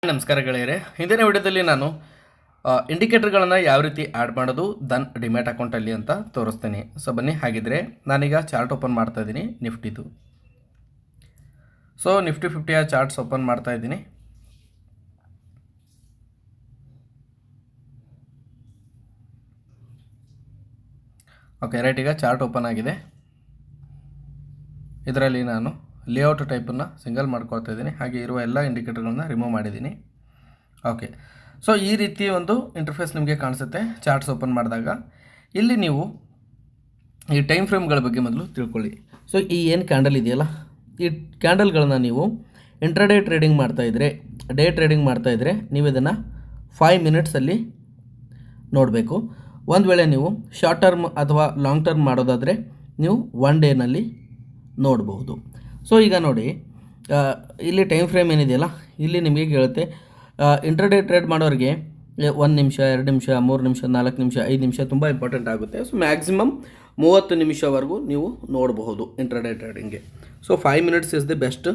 ನಮಸ್ಕಾರ ಗೆಳೆಯರೆ, ಹಿಂದಿನ ವಿಡಿಯೋದಲ್ಲಿ ನಾನು ಇಂಡಿಕೇಟರ್ಗಳನ್ನು ಯಾವ ರೀತಿ ಆ್ಯಡ್ ಮಾಡೋದು ಡಿಮ್ಯಾಟ್ ಅಕೌಂಟಲ್ಲಿ ಅಂತ ತೋರಿಸ್ತೀನಿ. ಸೊ ಬನ್ನಿ, ಹಾಗಿದ್ರೆ ನಾನೀಗ ಚಾರ್ಟ್ ಓಪನ್ ಮಾಡ್ತಾ ಇದ್ದೀನಿ ನಿಫ್ಟಿದು. ಸೊ ನಿಫ್ಟಿ 50ಯ ಚಾರ್ಟ್ಸ್ ಓಪನ್ ಮಾಡ್ತಾ ಇದ್ದೀನಿ. ಓಕೆ ರೈಟ್, ಈಗ ಚಾರ್ಟ್ ಓಪನ್ ಆಗಿದೆ. ಇದರಲ್ಲಿ ನಾನು ಲೇಔಟ್ ಟೈಪನ್ನು ಸಿಂಗಲ್ ಮಾಡ್ಕೊಳ್ತಾ ಇದ್ದೀನಿ. ಹಾಗೆ ಇರುವ ಎಲ್ಲ ಇಂಡಿಕೇಟರ್ಗಳನ್ನ ರಿಮೂವ್ ಮಾಡಿದ್ದೀನಿ. ಓಕೆ, ಸೊ ಈ ರೀತಿ ಒಂದು ಇಂಟರ್ಫೇಸ್ ನಿಮಗೆ ಕಾಣಿಸುತ್ತೆ ಚಾರ್ಟ್ಸ್ ಓಪನ್ ಮಾಡಿದಾಗ. ಇಲ್ಲಿ ನೀವು ಈ ಟೈಮ್ ಫ್ರೇಮ್ಗಳ ಬಗ್ಗೆ ಮೊದಲು ತಿಳ್ಕೊಳ್ಳಿ. ಸೊ ಈ ಏನು ಕ್ಯಾಂಡಲ್ ಇದೆಯಲ್ಲ, ಈ ಕ್ಯಾಂಡಲ್ಗಳನ್ನ ನೀವು ಇಂಟ್ರಾಡೇ ಟ್ರೇಡಿಂಗ್ ಮಾಡ್ತಾಯಿದ್ರೆ, ಡೇ ಟ್ರೇಡಿಂಗ್ ಮಾಡ್ತಾಯಿದ್ರೆ ನೀವು ಇದನ್ನು 5 ಮಿನಿಟ್ಸಲ್ಲಿ ನೋಡಬೇಕು. ಒಂದು ವೇಳೆ ನೀವು ಶಾರ್ಟ್ ಟರ್ಮ್ ಅಥವಾ ಲಾಂಗ್ ಟರ್ಮ್ ಮಾಡೋದಾದರೆ ನೀವು 1 ಡೇನಲ್ಲಿ ನೋಡಬಹುದು. ಸೊ ಈಗ ನೋಡಿ, ಇಲ್ಲಿ ಟೈಮ್ ಫ್ರೇಮ್ ಏನಿದೆಯಲ್ಲ, ಇಲ್ಲಿ ನಿಮಗೆ ಕೇಳುತ್ತೆ ಇಂಟ್ರಾಡೇ ಟ್ರೇಡ್ ಮಾಡೋರಿಗೆ 1 ನಿಮಿಷ, 2 ನಿಮಿಷ, 3 ನಿಮಿಷ, 4 ನಿಮಿಷ, 5 ನಿಮಿಷ ತುಂಬ ಇಂಪಾರ್ಟೆಂಟ್ ಆಗುತ್ತೆ. ಸೊ ಮ್ಯಾಕ್ಸಿಮಮ್ 30 ನಿಮಿಷವರೆಗೂ ನೀವು ನೋಡಬಹುದು ಇಂಟ್ರಾಡೇ ಟ್ರೇಡಿಂಗ್ಗೆ. So 5 minutes is the best.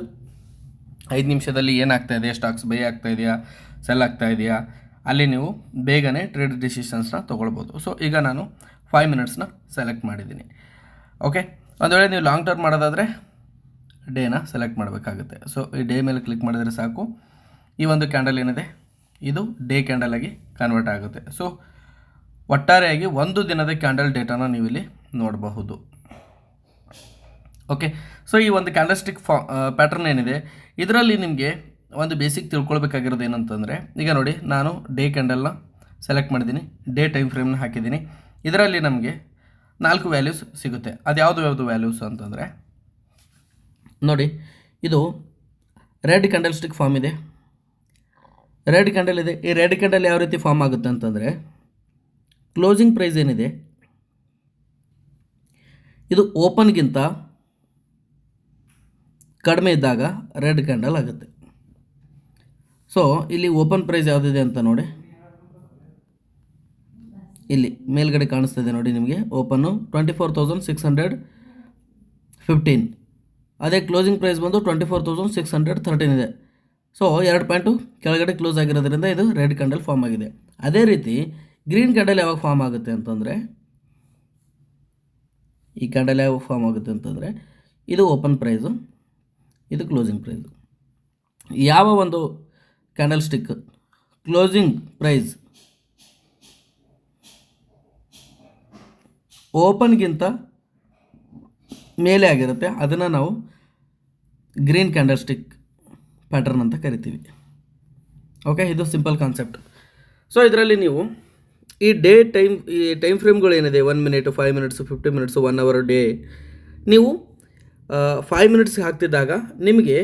5 ನಿಮಿಷದಲ್ಲಿ ಏನಾಗ್ತಾ ಇದೆ, ಸ್ಟಾಕ್ಸ್ ಬೈ ಆಗ್ತಾ ಇದೆಯಾ, ಸೆಲ್ ಆಗ್ತಾ ಇದೆಯಾ, ಅಲ್ಲಿ ನೀವು ಬೇಗನೆ ಟ್ರೇಡ್ ಡಿಸಿಷನ್ಸ್ನ ತೊಗೊಳ್ಬೋದು. ಸೊ ಈಗ ನಾನು 5 ಮಿನಿಟ್ಸ್ನ ಸೆಲೆಕ್ಟ್ ಮಾಡಿದ್ದೀನಿ. ಓಕೆ, ಒಂದು ವೇಳೆ ನೀವು ಲಾಂಗ್ ಟರ್ಮ್ ಮಾಡೋದಾದರೆ ಡೇನ ಸೆಲೆಕ್ಟ್ ಮಾಡಬೇಕಾಗುತ್ತೆ. ಸೊ ಈ ಡೇ ಮೇಲೆ ಕ್ಲಿಕ್ ಮಾಡಿದರೆ ಸಾಕು, ಈ ಒಂದು ಕ್ಯಾಂಡಲ್ ಏನಿದೆ ಇದು ಡೇ ಕ್ಯಾಂಡಲ್ ಆಗಿ ಕನ್ವರ್ಟ್ ಆಗುತ್ತೆ. ಸೊ ಒಟ್ಟಾರೆಯಾಗಿ 1 ದಿನದ ಕ್ಯಾಂಡಲ್ ಡೇಟಾನ ನೀವು ಇಲ್ಲಿ ನೋಡಬಹುದು. ಓಕೆ, ಸೊ ಈ ಒಂದು ಕ್ಯಾಂಡಲ್ಸ್ಟಿಕ್ ಪ್ಯಾಟರ್ನ್ ಏನಿದೆ ಇದರಲ್ಲಿ ನಿಮಗೆ ಒಂದು ಬೇಸಿಕ್ ತಿಳ್ಕೊಳ್ಬೇಕಾಗಿರೋದು ಏನಂತಂದರೆ, ಈಗ ನೋಡಿ ನಾನು ಡೇ ಕ್ಯಾಂಡಲ್ನ ಸೆಲೆಕ್ಟ್ ಮಾಡಿದ್ದೀನಿ, ಡೇ ಟೈಮ್ ಫ್ರೇಮ್ನ ಹಾಕಿದ್ದೀನಿ. ಇದರಲ್ಲಿ ನಮಗೆ 4 ವ್ಯಾಲ್ಯೂಸ್ ಸಿಗುತ್ತೆ. ಅದು ಯಾವುದು ವ್ಯಾಲ್ಯೂಸ್ ಅಂತಂದರೆ ನೋಡಿ, ಇದು ರೆಡ್ ಕ್ಯಾಂಡಲ್ ಸ್ಟಿಕ್ ಫಾರ್ಮ್ ಇದೆ, ರೆಡ್ ಕ್ಯಾಂಡಲ್ ಇದೆ. ಈ ರೆಡ್ ಕ್ಯಾಂಡಲ್ ಯಾವ ರೀತಿ ಫಾರ್ಮ್ ಆಗುತ್ತೆ ಅಂತಂದರೆ, ಕ್ಲೋಸಿಂಗ್ ಪ್ರೈಸ್ ಏನಿದೆ ಇದು ಓಪನ್ಗಿಂತ ಕಡಿಮೆ ಇದ್ದಾಗ ರೆಡ್ ಕ್ಯಾಂಡಲ್ ಆಗುತ್ತೆ. ಸೊ ಇಲ್ಲಿ ಓಪನ್ ಪ್ರೈಸ್ ಯಾವುದಿದೆ ಅಂತ ನೋಡಿ, ಇಲ್ಲಿ ಮೇಲ್ಗಡೆ ಕಾಣಿಸ್ತಿದೆ ನೋಡಿ ನಿಮಗೆ, ಓಪನ್ನು 24,615. ಅದೇ ಕ್ಲೋಸಿಂಗ್ ಪ್ರೈಸ್ ಬಂದು 24,613 ಇದೆ. ಸೊ 2 ಪಾಯಿಂಟು ಕೆಳಗಡೆ ಕ್ಲೋಸ್ ಆಗಿರೋದ್ರಿಂದ ಇದು ರೆಡ್ ಕ್ಯಾಂಡಲ್ ಫಾರ್ಮ್ ಆಗಿದೆ. ಅದೇ ರೀತಿ ಗ್ರೀನ್ ಕ್ಯಾಂಡಲ್ ಯಾವಾಗ ಫಾರ್ಮ್ ಆಗುತ್ತೆ ಅಂತಂದರೆ, ಈ ಕ್ಯಾಂಡಲ್ ಯಾವಾಗ ಫಾರ್ಮ್ ಆಗುತ್ತೆ ಅಂತಂದರೆ, ಇದು ಓಪನ್ ಪ್ರೈಸು, ಇದು ಕ್ಲೋಸಿಂಗ್ ಪ್ರೈಸು. ಯಾವ ಒಂದು ಕ್ಯಾಂಡಲ್ ಸ್ಟಿಕ್ ಕ್ಲೋಸಿಂಗ್ ಪ್ರೈಸ್ ಓಪನ್ಗಿಂತ ಮೇಲೆ ಆಗಿರುತ್ತೆ ಅದನ್ನು ನಾವು ಗ್ರೀನ್ ಕ್ಯಾಂಡಲ್ ಸ್ಟಿಕ್ ಪ್ಯಾಟರ್ನ್ ಅಂತ ಕರಿತೀವಿ. ಓಕೆ, ಇದು ಸಿಂಪಲ್ ಕಾನ್ಸೆಪ್ಟ್. ಸೊ ಇದರಲ್ಲಿ ನೀವು ಈ ಟೈಮ್ ಫ್ರೇಮ್ಗಳು ಏನಿದೆ 1 minute, 5 minutes, 50 minutes, 1 hour day, ನೀವು 5 ಮಿನಿಟ್ಸ್ ಹಾಕ್ತಿದ್ದಾಗ ನಿಮಗೆ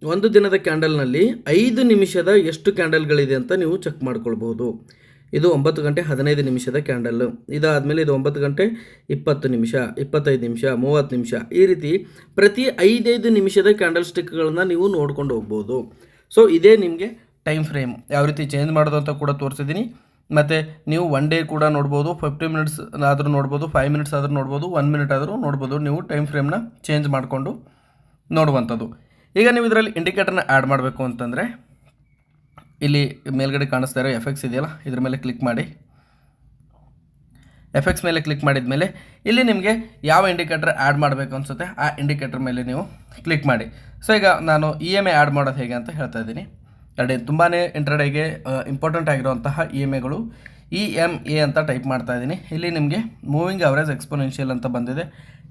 ಒಂದು ದಿನದ ಕ್ಯಾಂಡಲ್ನಲ್ಲಿ 5 ನಿಮಿಷದ ಎಷ್ಟು ಕ್ಯಾಂಡಲ್ಗಳಿದೆ ಅಂತ ನೀವು ಚೆಕ್ ಮಾಡ್ಕೊಳ್ಬೋದು. ಇದು 9 ಗಂಟೆ 15 ನಿಮಿಷದ ಕ್ಯಾಂಡಲ್ಲು, ಇದಾದಮೇಲೆ ಇದು 9 ಗಂಟೆ 20 ನಿಮಿಷ, 25 ನಿಮಿಷ, 30 ನಿಮಿಷ, ಈ ರೀತಿ ಪ್ರತಿ 5 ನಿಮಿಷದ ಕ್ಯಾಂಡಲ್ ಸ್ಟಿಕ್ಗಳನ್ನು ನೀವು ನೋಡ್ಕೊಂಡು ಹೋಗ್ಬೋದು. ಸೊ ಇದೇ ನಿಮಗೆ ಟೈಮ್ ಫ್ರೇಮ್ ಯಾವ ರೀತಿ ಚೇಂಜ್ ಮಾಡೋದು ಅಂತ ಕೂಡ ತೋರಿಸಿದ್ದೀನಿ. ಮತ್ತು ನೀವು 1 ಡೇ ಕೂಡ ನೋಡ್ಬೋದು, 50 ಮಿನಿಟ್ಸ್ ಆದರೂ ನೋಡ್ಬೋದು, 5 ಮಿನಿಟ್ಸ್ ಆದರೂ ನೋಡ್ಬೋದು, 1 ಮಿನಿಟ್ ಆದರೂ ನೋಡ್ಬೋದು. ನೀವು ಟೈಮ್ ಫ್ರೇಮ್ನ ಚೇಂಜ್ ಮಾಡಿಕೊಂಡು ನೋಡುವಂಥದ್ದು. ಈಗ ನೀವು ಇದರಲ್ಲಿ ಇಂಡಿಕೇಟರ್ನ ಆ್ಯಡ್ ಮಾಡಬೇಕು ಅಂತಂದರೆ, ಇಲ್ಲಿ ಮೇಲ್ಗಡೆ ಕಾಣಿಸ್ತಾ ಇರೋ FX ಇದೆಯಲ್ಲ, ಇದ್ರ ಮೇಲೆ ಕ್ಲಿಕ್ ಮಾಡಿ. FX ಮೇಲೆ ಕ್ಲಿಕ್ ಮಾಡಿದ ಮೇಲೆ ಇಲ್ಲಿ ನಿಮಗೆ ಯಾವ ಇಂಡಿಕೇಟರ್ ಆ್ಯಡ್ ಮಾಡಬೇಕು ಅನಿಸುತ್ತೆ ಆ ಇಂಡಿಕೇಟರ್ ಮೇಲೆ ನೀವು ಕ್ಲಿಕ್ ಮಾಡಿ. ಸೊ ಈಗ ನಾನು EMA ಆ್ಯಡ್ ಮಾಡೋದು ಹೇಗೆ ಅಂತ ಹೇಳ್ತಾ ಇದ್ದೀನಿ. ತುಂಬಾ ಇಂಟ್ರಾಡೇಗೆ ಇಂಪಾರ್ಟೆಂಟ್ ಆಗಿರುವಂತಹ EMAಗಳು EMA ಅಂತ ಟೈಪ್ ಮಾಡ್ತಾ ಇದ್ದೀನಿ. ಇಲ್ಲಿ ನಿಮಗೆ ಮೂವಿಂಗ್ ಅವರೇಜ್ ಎಕ್ಸ್ಪೋನೆನ್ಷಿಯಲ್ ಅಂತ ಬಂದಿದೆ.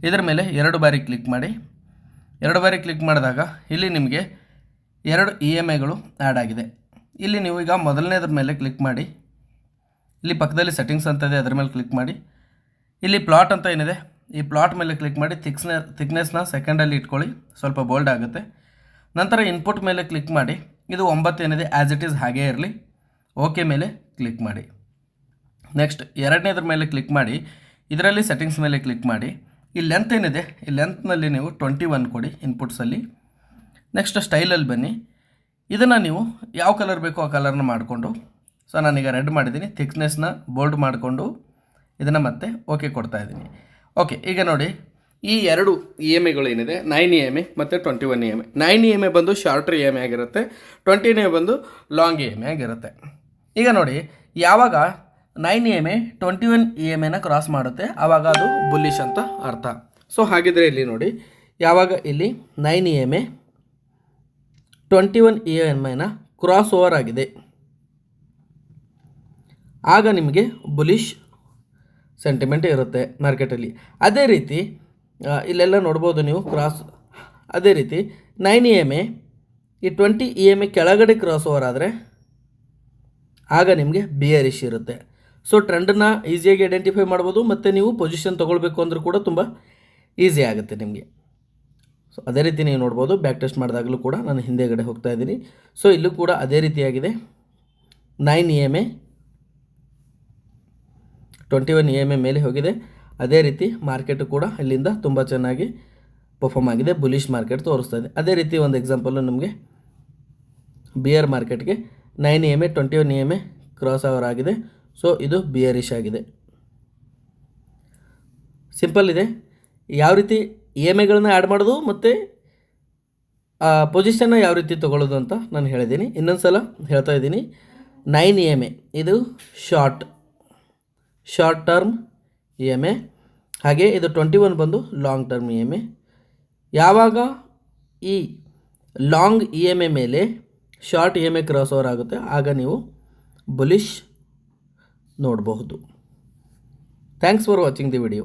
ಇದರ ಮೇಲೆ 2 ಬಾರಿ ಕ್ಲಿಕ್ ಮಾಡಿ. 2 ಬಾರಿ ಕ್ಲಿಕ್ ಮಾಡಿದಾಗ ಇಲ್ಲಿ ನಿಮಗೆ 2 EMAಗಳು ಆ್ಯಡ್ ಆಗಿದೆ. ಇಲ್ಲಿ ನೀವು ಈಗ ಮೊದಲನೇದ್ರ ಮೇಲೆ ಕ್ಲಿಕ್ ಮಾಡಿ, ಇಲ್ಲಿ ಪಕ್ಕದಲ್ಲಿ ಸೆಟ್ಟಿಂಗ್ಸ್ ಅಂತ ಇದೆ, ಅದರ ಮೇಲೆ ಕ್ಲಿಕ್ ಮಾಡಿ. ಇಲ್ಲಿ ಪ್ಲಾಟ್ ಅಂತ ಏನಿದೆ, ಈ ಪ್ಲಾಟ್ ಮೇಲೆ ಕ್ಲಿಕ್ ಮಾಡಿ. ಥಿಕ್ನೆಸ್ನ ಸೆಕೆಂಡಲ್ಲಿ ಇಟ್ಕೊಳ್ಳಿ, ಸ್ವಲ್ಪ ಬೋಲ್ಡ್ ಆಗುತ್ತೆ. ನಂತರ ಇನ್ಪುಟ್ ಮೇಲೆ ಕ್ಲಿಕ್ ಮಾಡಿ. ಇದು 9 ಏನಿದೆ ಆ್ಯಸ್ ಇಟ್ ಈಸ್ ಹಾಗೇ ಇರಲಿ. ಓಕೆ ಮೇಲೆ ಕ್ಲಿಕ್ ಮಾಡಿ. ನೆಕ್ಸ್ಟ್ 2ನೇದ್ರ ಮೇಲೆ ಕ್ಲಿಕ್ ಮಾಡಿ. ಇದರಲ್ಲಿ ಸೆಟ್ಟಿಂಗ್ಸ್ ಮೇಲೆ ಕ್ಲಿಕ್ ಮಾಡಿ. ಈ ಲೆಂತ್ ಏನಿದೆ, ಈ ಲೆಂತ್ನಲ್ಲಿ ನೀವು 21 ಕೊಡಿ ಇನ್ಪುಟ್ಸಲ್ಲಿ. ನೆಕ್ಸ್ಟ್ ಸ್ಟೈಲಲ್ಲಿ ಬನ್ನಿ. ಇದನ್ನು ನೀವು ಯಾವ ಕಲರ್ ಬೇಕೋ ಆ ಕಲರ್ನ ಮಾಡಿಕೊಂಡು, ಸೊ ನಾನೀಗ ರೆಡ್ ಮಾಡಿದ್ದೀನಿ, ಥಿಕ್ನೆಸ್ನ ಬೋಲ್ಡ್ ಮಾಡಿಕೊಂಡು ಇದನ್ನು ಮತ್ತೆ ಓಕೆ ಕೊಡ್ತಾಯಿದ್ದೀನಿ. ಓಕೆ, ಈಗ ನೋಡಿ ಈ ಎರಡು ಇ ಎಮ್ ಐಗಳು ಏನಿದೆ 9 EMI ಮತ್ತು 21 EMI. 9 EMI ಬಂದು ಶಾರ್ಟರ್ EMI ಆಗಿರುತ್ತೆ, 20 EMI ಬಂದು ಲಾಂಗ್ EMI ಆಗಿರುತ್ತೆ. ಈಗ ನೋಡಿ, ಯಾವಾಗ 9 EMI 21 EMIನ ಕ್ರಾಸ್ ಮಾಡುತ್ತೆ ಆವಾಗ ಅದು ಬುಲ್ಲಿಶ್ ಅಂತ ಅರ್ಥ. ಸೊ ಹಾಗಿದ್ರೆ ಇಲ್ಲಿ ನೋಡಿ, ಯಾವಾಗ ಇಲ್ಲಿ 9 EMI 21 EMIನ ಕ್ರಾಸ್ ಓವರ್ ಆಗಿದೆ ಆಗ ನಿಮಗೆ ಬುಲಿಶ್ ಸೆಂಟಿಮೆಂಟ್ ಇರುತ್ತೆ ಮಾರ್ಕೆಟಲ್ಲಿ. ಅದೇ ರೀತಿ ಇಲ್ಲೆಲ್ಲ ನೋಡ್ಬೋದು ನೀವು ಕ್ರಾಸ್. ಅದೇ ರೀತಿ 9 EMI ಈ 20 EMI ಕೆಳಗಡೆ ಕ್ರಾಸ್ ಓವರ್ ಆದರೆ ಆಗ ನಿಮಗೆ ಬಿಯರಿಶ್ ಇರುತ್ತೆ. ಸೊ ಟ್ರೆಂಡನ್ನು ಈಸಿಯಾಗಿ ಐಡೆಂಟಿಫೈ ಮಾಡ್ಬೋದು ಮತ್ತು ನೀವು ಪೊಸಿಷನ್ ತೊಗೊಳ್ಬೇಕು ಅಂದರೂ ಕೂಡ ತುಂಬ ಈಸಿ ಆಗುತ್ತೆ ನಿಮಗೆ. ಸೊ ಅದೇ ರೀತಿ ನೀವು ನೋಡ್ಬೋದು, ಬ್ಯಾಕ್ ಟೆಸ್ಟ್ ಮಾಡಿದಾಗಲೂ ಕೂಡ ನಾನು ಹಿಂದೆಗಡೆ ಹೋಗ್ತಾ ಇದ್ದೀನಿ. ಸೊ ಇಲ್ಲೂ ಕೂಡ ಅದೇ ರೀತಿಯಾಗಿದೆ. 9 EMI 21 EMI ಮೇಲೆ ಹೋಗಿದೆ. ಅದೇ ರೀತಿ ಮಾರ್ಕೆಟು ಕೂಡ ಇಲ್ಲಿಂದ ತುಂಬ ಚೆನ್ನಾಗಿ ಪರ್ಫಾರ್ಮ್ ಆಗಿದೆ, ಬುಲಿಶ್ ಮಾರ್ಕೆಟ್ ತೋರಿಸ್ತಾ ಇದೆ. ಅದೇ ರೀತಿ ಒಂದು ಎಕ್ಸಾಂಪಲ್ಲು ನಿಮಗೆ ಬಿಯರ್ ಮಾರ್ಕೆಟ್ಗೆ 9 EMI 21 EMI ಕ್ರಾಸ್ ಓವರ್ ಆಗಿದೆ. ಸೊ ಇದು ಬಿಯರಿಶ್ ಆಗಿದೆ. ಸಿಂಪಲ್ ಇದೆ. ಯಾವ ರೀತಿ EMIಗಳನ್ನ ಆ್ಯಡ್ ಮಾಡೋದು ಮತ್ತು ಪೊಸಿಷನ್ನ ಯಾವ ರೀತಿ ತೊಗೊಳ್ಳೋದು ಅಂತ ನಾನು ಹೇಳಿದ್ದೀನಿ. ಇನ್ನೊಂದು ಸಲ ಹೇಳ್ತಾ ಇದ್ದೀನಿ. 9 EMI ಇದು ಶಾರ್ಟ್ ಟರ್ಮ್ EMI, ಹಾಗೆ ಇದು 21 ಬಂದು ಲಾಂಗ್ ಟರ್ಮ್ EMI. ಯಾವಾಗ ಈ ಲಾಂಗ್ EMI ಮೇಲೆ ಶಾರ್ಟ್ EMI ಕ್ರಾಸ್ ಓವರ್ ಆಗುತ್ತೆ ಆಗ ನೀವು ಬುಲಿಶ್ ನೋಡಬಹುದು. Thanks for watching the video.